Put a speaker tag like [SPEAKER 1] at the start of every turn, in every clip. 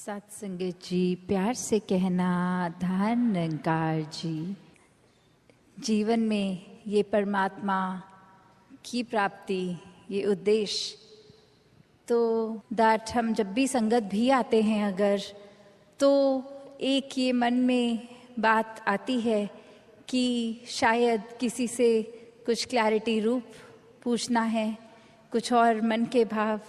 [SPEAKER 1] सत्संगत जी, प्यार से कहना धन निरंकार जी। जीवन में ये परमात्मा की प्राप्ति, ये उद्देश्य, तो दैट हम जब भी संगत भी आते हैं अगर, तो एक ये मन में बात आती है कि शायद किसी से कुछ क्लैरिटी रूप पूछना है, कुछ और मन के भाव,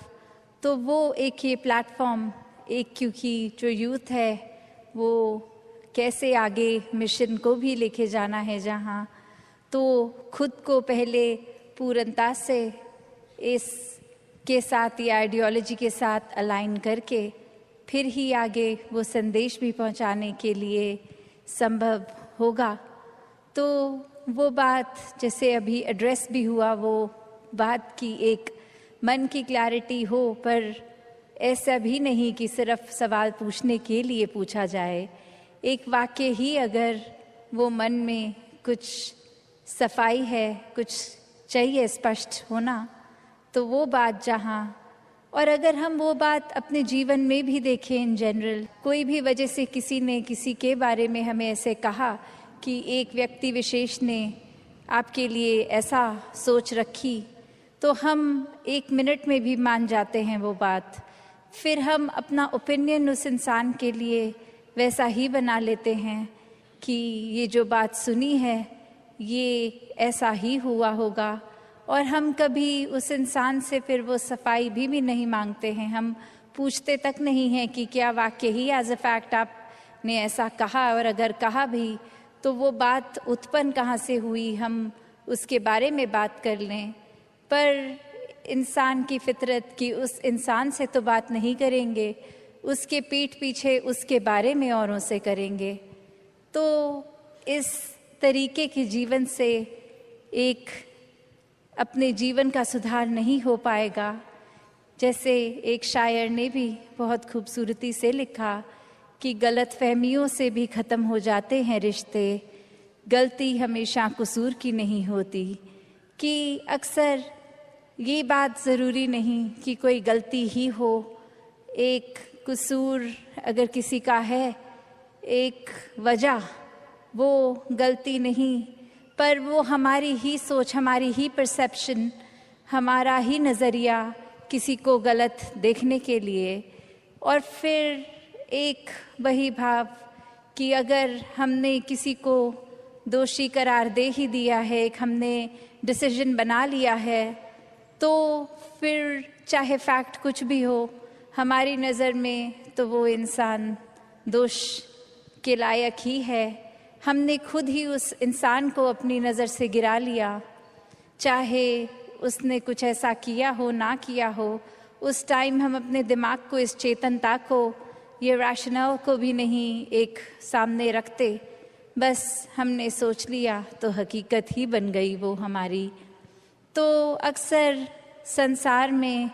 [SPEAKER 1] तो वो एक ये प्लेटफॉर्म, एक क्योंकि जो यूथ है वो कैसे आगे मिशन को भी लेके जाना है जहाँ, तो खुद को पहले पूर्णता से इस के साथ या आइडियोलॉजी के साथ अलाइन करके फिर ही आगे वो संदेश भी पहुँचाने के लिए संभव होगा। तो वो बात जैसे अभी एड्रेस भी हुआ, वो बात की एक मन की क्लैरिटी हो, पर ऐसा भी नहीं कि सिर्फ सवाल पूछने के लिए पूछा जाए। एक वाक्य ही अगर वो मन में कुछ सफाई है, कुछ चाहिए स्पष्ट होना, तो वो बात जहाँ, और अगर हम वो बात अपने जीवन में भी देखें, इन जनरल कोई भी वजह से किसी ने किसी के बारे में हमें ऐसे कहा कि एक व्यक्ति विशेष ने आपके लिए ऐसा सोच रखी, तो हम एक मिनट में भी मान जाते हैं वो बात। फिर हम अपना ओपिनियन उस इंसान के लिए वैसा ही बना लेते हैं कि ये जो बात सुनी है ये ऐसा ही हुआ होगा, और हम कभी उस इंसान से फिर वो सफाई भी नहीं मांगते हैं। हम पूछते तक नहीं हैं कि क्या वाकई ही एज अ फैक्ट आपने ऐसा कहा, और अगर कहा भी तो वो बात उत्पन्न कहाँ से हुई, हम उसके बारे में बात कर लें। पर इंसान की फितरत की उस इंसान से तो बात नहीं करेंगे, उसके पीठ पीछे उसके बारे में औरों से करेंगे। तो इस तरीके के जीवन से एक अपने जीवन का सुधार नहीं हो पाएगा। जैसे एक शायर ने भी बहुत खूबसूरती से लिखा कि गलत फहमियों से भी ख़त्म हो जाते हैं रिश्ते, गलती हमेशा कसूर की नहीं होती। कि अक्सर ये बात ज़रूरी नहीं कि कोई गलती ही हो, एक कसूर अगर किसी का है, एक वजह, वो गलती नहीं, पर वो हमारी ही सोच, हमारी ही परसेप्शन, हमारा ही नज़रिया किसी को गलत देखने के लिए। और फिर एक वही भाव कि अगर हमने किसी को दोषी करार दे ही दिया है, एक हमने डिसीजन बना लिया है, तो फिर चाहे फैक्ट कुछ भी हो हमारी नज़र में, तो वो इंसान दोष के लायक ही है। हमने खुद ही उस इंसान को अपनी नज़र से गिरा लिया, चाहे उसने कुछ ऐसा किया हो ना किया हो। उस टाइम हम अपने दिमाग को, इस चेतनता को, ये रैशनल को भी नहीं एक सामने रखते, बस हमने सोच लिया तो हकीकत ही बन गई वो हमारी। तो अक्सर संसार में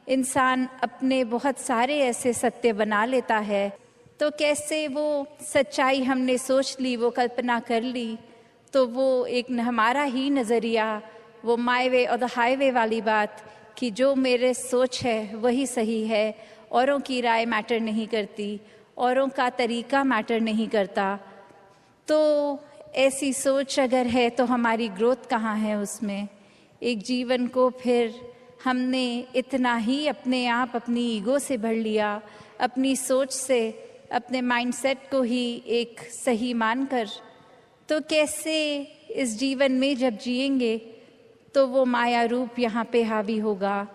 [SPEAKER 1] इंसान अपने बहुत सारे ऐसे सत्य बना लेता है, तो कैसे वो सच्चाई हमने सोच ली, वो कल्पना कर ली, तो वो एक हमारा ही नज़रिया, वो माय वे और द हाईवे वाली बात कि जो मेरे सोच है वही सही है, औरों की राय मैटर नहीं करती, औरों का तरीका मैटर नहीं करता। तो ऐसी सोच अगर है तो हमारी ग्रोथ कहाँ है उसमें। एक जीवन को फिर हमने इतना ही अपने आप अपनी ईगो से भर लिया, अपनी सोच से, अपने माइंडसेट को ही एक सही मानकर, तो कैसे इस जीवन में जब जिएंगे तो वो माया रूप यहाँ पे हावी होगा।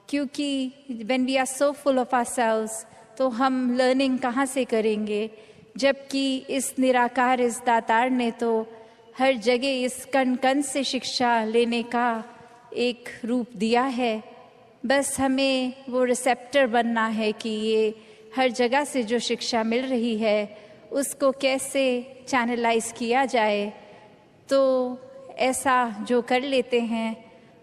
[SPEAKER 1] क्योंकि when we are so full of ourselves, तो हम लर्निंग कहाँ से करेंगे, जबकि इस निराकार, इस दातार ने तो हर जगह इस कण कण से शिक्षा लेने का एक रूप दिया है। बस हमें वो रिसेप्टर बनना है कि ये हर जगह से जो शिक्षा मिल रही है उसको कैसे चैनलाइज किया जाए। तो ऐसा जो कर लेते हैं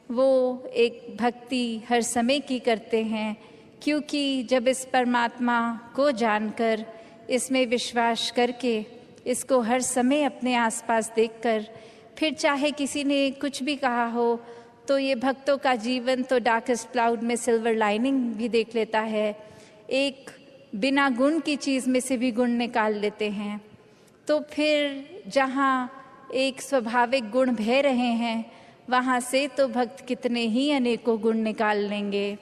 [SPEAKER 1] वो एक भक्ति हर समय की करते हैं, क्योंकि जब इस परमात्मा को जानकर, इसमें विश्वास करके, इसको हर समय अपने आसपास देखकर, फिर चाहे किसी ने कुछ भी कहा हो, तो ये भक्तों का जीवन तो डार्केस्ट क्लाउड में सिल्वर लाइनिंग भी देख लेता है। एक बिना गुण की चीज़ में से भी गुण निकाल लेते हैं। तो फिर जहाँ एक स्वाभाविक गुण बह रहे हैं, वहाँ से तो भक्त कितने ही अनेकों गुण निकाल लेंगे।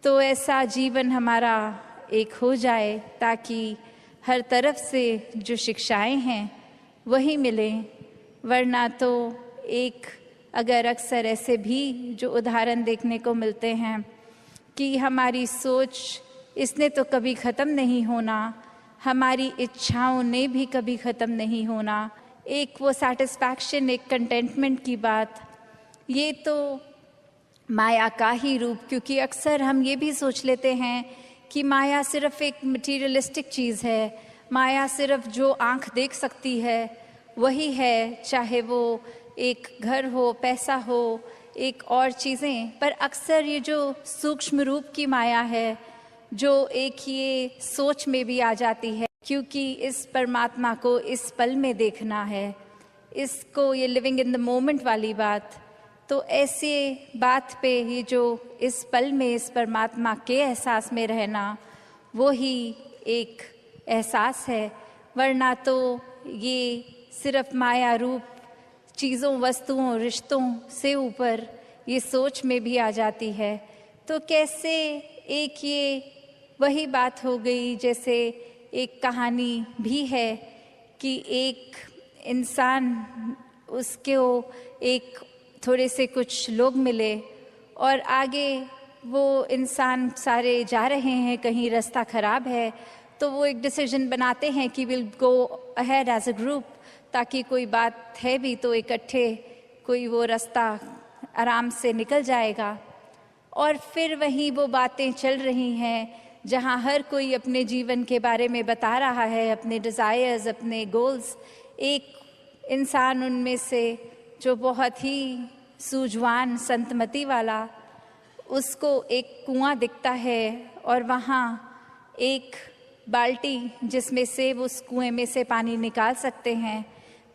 [SPEAKER 1] तो ऐसा जीवन हमारा एक हो जाए ताकि हर तरफ से जो शिक्षाएं हैं वही मिलें। वरना तो एक अगर अक्सर ऐसे भी जो उदाहरण देखने को मिलते हैं कि हमारी सोच इसने तो कभी ख़त्म नहीं होना, हमारी इच्छाओं ने भी कभी ख़त्म नहीं होना, एक वो सैटिस्फैक्शन, एक कंटेंटमेंट की बात, ये तो माया का ही रूप। क्योंकि अक्सर हम ये भी सोच लेते हैं कि माया सिर्फ एक मटीरियलिस्टिक चीज़ है, माया सिर्फ जो आँख देख सकती है वही है, चाहे वो एक घर हो, पैसा हो, एक और चीज़ें। पर अक्सर ये जो सूक्ष्म रूप की माया है, जो एक ये सोच में भी आ जाती है, क्योंकि इस परमात्मा को इस पल में देखना है, इसको ये लिविंग इन द मोमेंट वाली बात। तो ऐसे बात पे ये जो इस पल में इस परमात्मा के एहसास में रहना, वो ही एक एहसास है। वरना तो ये सिर्फ माया रूप चीज़ों, वस्तुओं, रिश्तों से ऊपर ये सोच में भी आ जाती है। तो कैसे एक ये वही बात हो गई, जैसे एक कहानी भी है कि एक इंसान, उसको एक थोड़े से कुछ लोग मिले और आगे वो इंसान सारे जा रहे हैं, कहीं रास्ता ख़राब है, तो वो एक डिसीजन बनाते हैं कि will go ahead as a group, ताकि कोई बात है भी तो इकट्ठे कोई वो रास्ता आराम से निकल जाएगा। और फिर वहीं वो बातें चल रही हैं जहाँ हर कोई अपने जीवन के बारे में बता रहा है, अपने डिज़ायर्स, अपने गोल्स। एक इंसान उनमें से जो बहुत ही सूझवान, संतमति वाला, उसको एक कुआं दिखता है और वहाँ एक बाल्टी जिसमें से वो उस कुएं में से पानी निकाल सकते हैं।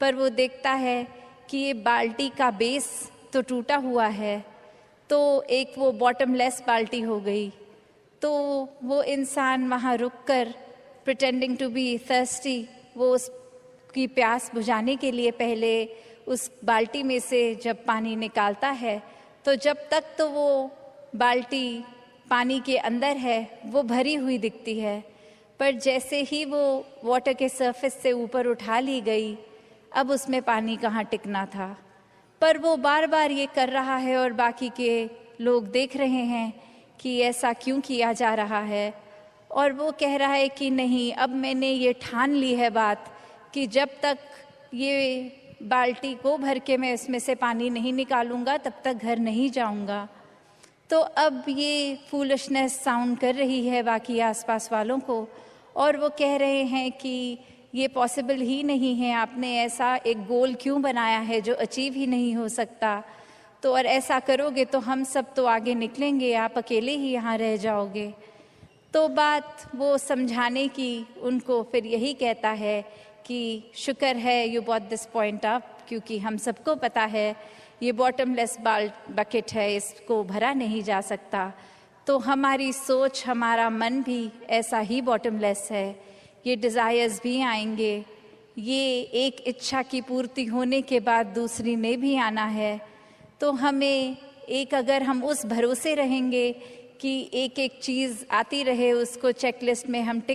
[SPEAKER 1] पर वो देखता है कि ये बाल्टी का बेस तो टूटा हुआ है, तो एक वो बॉटमलेस बाल्टी हो गई। तो वो इंसान वहाँ रुककर प्रिटेंडिंग टू बी थर्स्टी, वो उसकी प्यास बुझाने के लिए पहले उस बाल्टी में से जब पानी निकालता है, तो जब तक तो वो बाल्टी पानी के अंदर है वो भरी हुई दिखती है। पर जैसे ही वो वाटर के सरफेस से ऊपर उठा ली गई, अब उसमें पानी कहाँ टिकना था। पर वो बार बार ये कर रहा है और बाकी के लोग देख रहे हैं कि ऐसा क्यों किया जा रहा है। और वो कह रहा है कि नहीं, अब मैंने ये ठान ली है बात कि जब तक ये बाल्टी को भर के मैं इसमें से पानी नहीं निकालूंगा तब तक घर नहीं जाऊंगा। तो अब ये फूलिशनेस साउंड कर रही है बाकी आसपास वालों को, और वो कह रहे हैं कि ये पॉसिबल ही नहीं है, आपने ऐसा एक गोल क्यों बनाया है जो अचीव ही नहीं हो सकता। तो और ऐसा करोगे तो हम सब तो आगे निकलेंगे, आप अकेले ही यहाँ रह जाओगे। तो बात वो समझाने की उनको फिर यही कहता है कि शुक्र है you bought this point up, क्योंकि हम सबको पता है ये बॉटमलेस बकेट है, इसको भरा नहीं जा सकता। तो हमारी सोच, हमारा मन भी ऐसा ही बॉटमलेस है। ये डिज़ायर्स भी आएंगे, ये एक इच्छा की पूर्ति होने के बाद दूसरी ने भी आना है। तो हमें एक, अगर हम उस भरोसे रहेंगे कि एक एक चीज़ आती रहे, उसको चेकलिस्ट में हम टिक